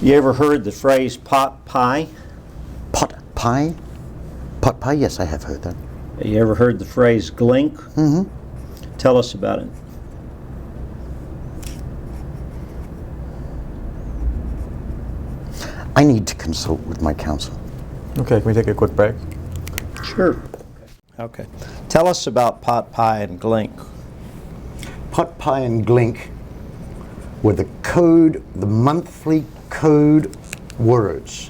You ever heard the phrase pot pie? Pot pie? Pot pie, yes, I have heard that. You ever heard the phrase glink? Mm-hmm. Tell us about it. I need to consult with my counsel. Okay, can we take a quick break? Sure. Okay. Tell us about Potpie and Glink. Potpie and Glink were the monthly code words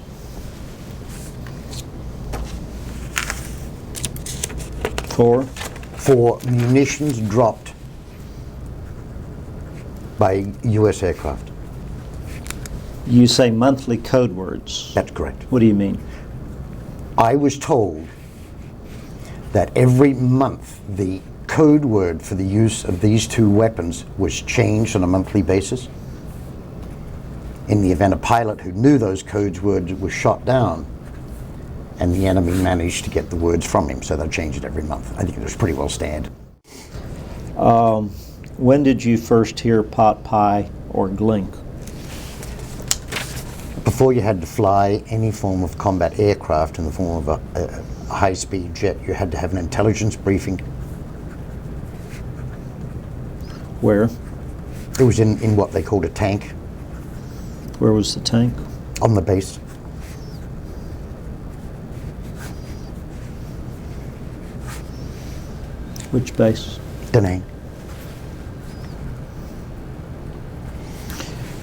for munitions dropped by U.S. aircraft. You say monthly code words. That's correct. What do you mean? I was told that every month the code word for the use of these two weapons was changed on a monthly basis. In the event a pilot who knew those code words was shot down, and the enemy managed to get the words from him, so they'll change it every month. I think it was pretty well standard. When did you first hear Potpie or Glink? Before you had to fly any form of combat aircraft in the form of a high-speed jet, you had to have an intelligence briefing. Where? It was in what they called a tank. Where was the tank? On the base. Which base? Da Nang.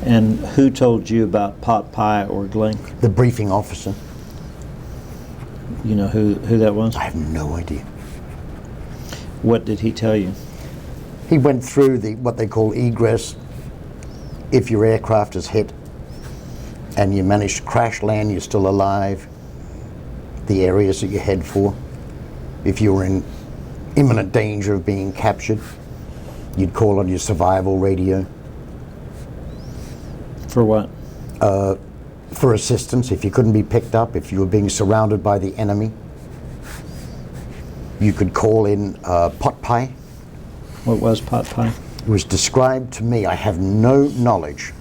And who told you about Potpie or Glink? The briefing officer. You know who that was? I have no idea. What did he tell you? He went through what they call egress. If your aircraft is hit and you manage to crash land, you're still alive. The areas that you head for. If you're in imminent danger of being captured, you'd call on your survival radio. For what? For assistance. If you couldn't be picked up, if you were being surrounded by the enemy, you could call in Potpie. What was Potpie? It was described to me, I have no knowledge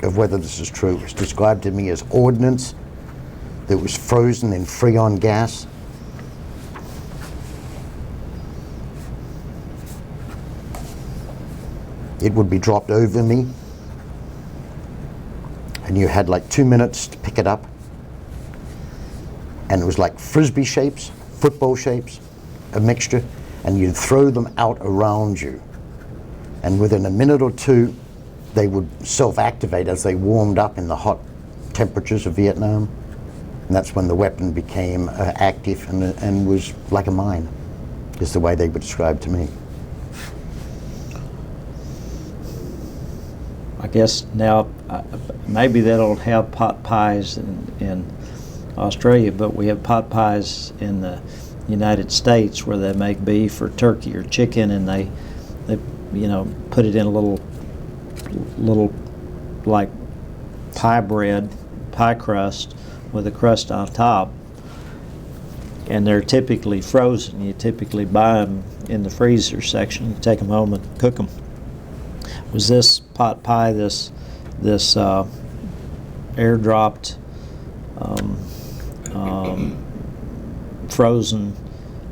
of whether this is true, it was described to me as ordnance that was frozen in Freon gas. It would be dropped over me, and you had like 2 minutes to pick it up, and it was like frisbee shapes, football shapes, a mixture, and you'd throw them out around you, and within a minute or two they would self-activate as they warmed up in the hot temperatures of Vietnam, and that's when the weapon became active and was like a mine, is the way they were described to me. I guess now maybe they don't have pot pies in Australia, but we have pot pies in the United States where they make beef or turkey or chicken, and they put it in a little like pie crust with a crust on top, and they're typically frozen. You typically buy them in the freezer section, take them home and cook them. Was this pot pie this airdropped frozen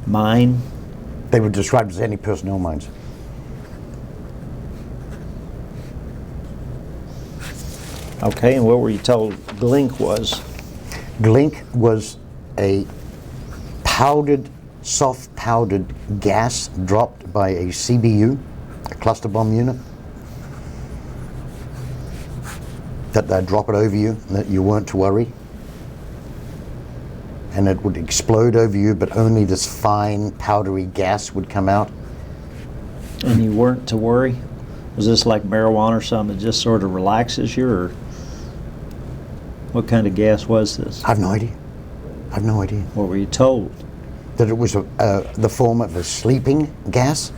mine? They were described as anti-personnel mines. Okay, and what were you told Glink was? Glink was a soft powdered gas dropped by a CBU, a cluster bomb unit, that they'd drop it over you, and that you weren't to worry. And it would explode over you, but only this fine powdery gas would come out. And you weren't to worry? Was this like marijuana or something that just sort of relaxes you, or what kind of gas was this? I have no idea. I have no idea. What were you told? That it was the form of a sleeping gas.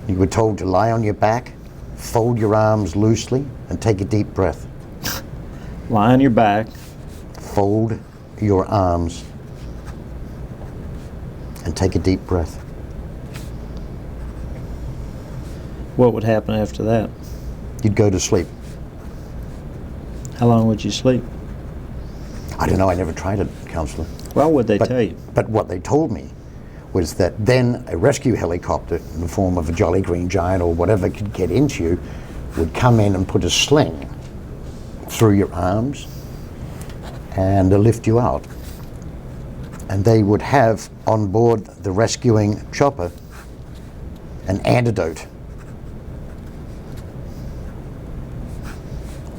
You were told to lie on your back, fold your arms loosely, and take a deep breath. Lie on your back. Fold your arms and take a deep breath. What would happen after that? You'd go to sleep. How long would you sleep? I don't know, I never tried it, Counselor. Well, what they tell you? But what they told me was that then a rescue helicopter in the form of a Jolly Green Giant or whatever could get into you would come in and put a sling through your arms and lift you out. And they would have on board the rescuing chopper an antidote.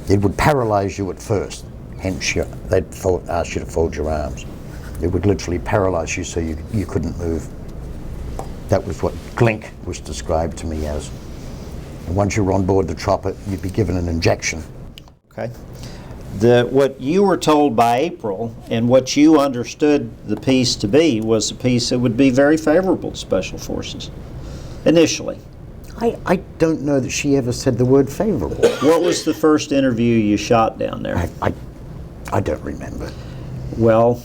It would paralyze you at first, hence they'd ask you to fold your arms. It would literally paralyze you so you couldn't move. That was what Glink was described to me as. And once you were on board the chopper, you'd be given an injection. Okay. What you were told by April and what you understood the piece to be was a piece that would be very favorable to Special Forces, initially. I don't know that she ever said the word favorable. What was the first interview you shot down there? I don't remember. Well,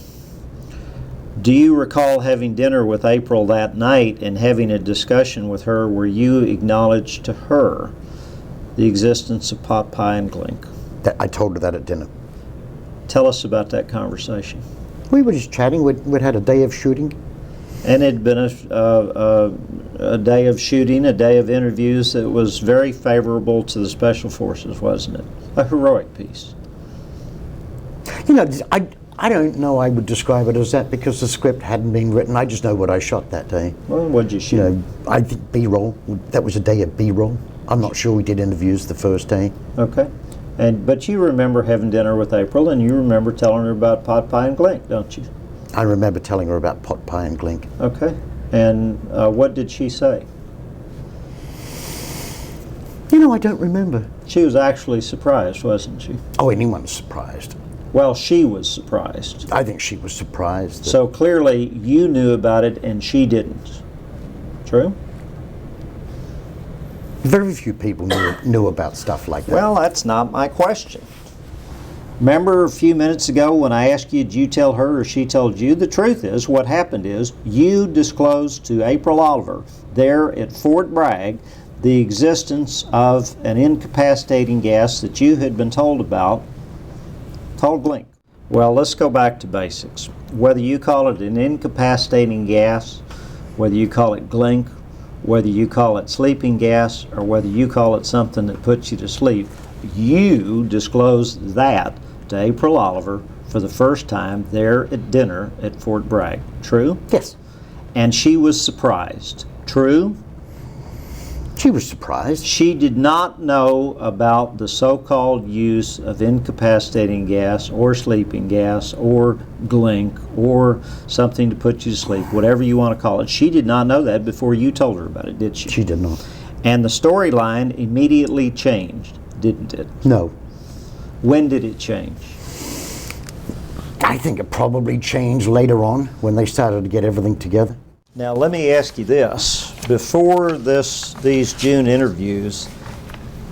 do you recall having dinner with April that night and having a discussion with her where you acknowledged to her the existence of Potpie and Glink? I told her that at dinner. Tell us about that conversation. We were just chatting. We'd had a day of shooting. And it had been a day of shooting, a day of interviews that was very favorable to the Special Forces, wasn't it? A heroic piece. You know, I don't know I would describe it as that because the script hadn't been written. I just know what I shot that day. Well, what'd you shoot? You know, I think B-roll. That was a day of B-roll. I'm not sure we did interviews the first day. Okay. But you remember having dinner with April, and you remember telling her about Potpie and Glink, don't you? I remember telling her about Potpie and Glink. Okay. And what did she say? You know, I don't remember. She was actually surprised, wasn't she? Oh, anyone's surprised. Well, she was surprised. I think she was surprised. So clearly you knew about it and she didn't. True? Very few people knew about stuff like that. Well, that's not my question. Remember a few minutes ago when I asked you, did you tell her or she told you? The truth is, what happened is, you disclosed to April Oliver there at Fort Bragg the existence of an incapacitating gas that you had been told about, called Glink. Well, let's go back to basics. Whether you call it an incapacitating gas, whether you call it Glink, whether you call it sleeping gas, or whether you call it something that puts you to sleep, you disclosed that to April Oliver for the first time there at dinner at Fort Bragg. True? Yes. And she was surprised. True? She was surprised. She did not know about the so-called use of incapacitating gas or sleeping gas or Glink or something to put you to sleep, whatever you want to call it. She did not know that before you told her about it, did she? She did not. And the storyline immediately changed, didn't it? No. When did it change? I think it probably changed later on when they started to get everything together. Now let me ask you this. Before these June interviews,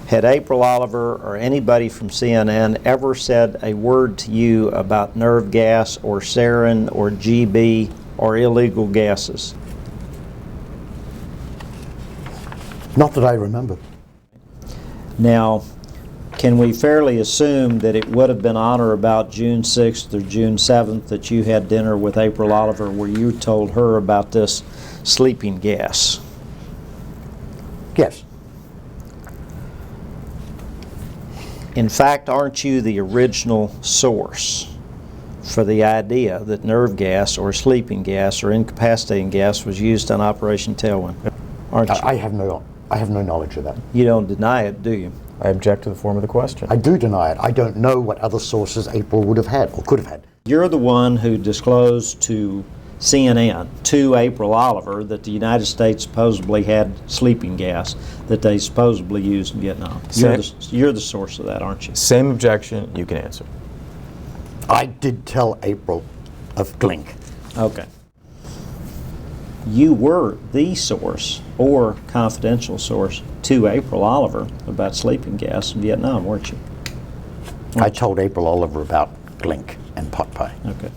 had April Oliver or anybody from CNN ever said a word to you about nerve gas or sarin or GB or illegal gases? Not that I remember. Now, can we fairly assume that it would have been on or about June 6th or June 7th that you had dinner with April Oliver where you told her about this sleeping gas? Yes. In fact, aren't you the original source for the idea that nerve gas or sleeping gas or incapacitating gas was used on Operation Tailwind? Aren't you? I have no knowledge of that. You don't deny it, do you? I object to the form of the question. I do deny it. I don't know what other sources April would have had or could have had. You're the one who disclosed to CNN, to April Oliver, that the United States supposedly had sleeping gas that they supposedly used in Vietnam. You're the source of that, aren't you? Same objection, you can answer. I did tell April of Glink. Okay. You were the source or confidential source to April Oliver about sleeping gas in Vietnam, weren't you? I told April Oliver about Glink and Potpie. Okay.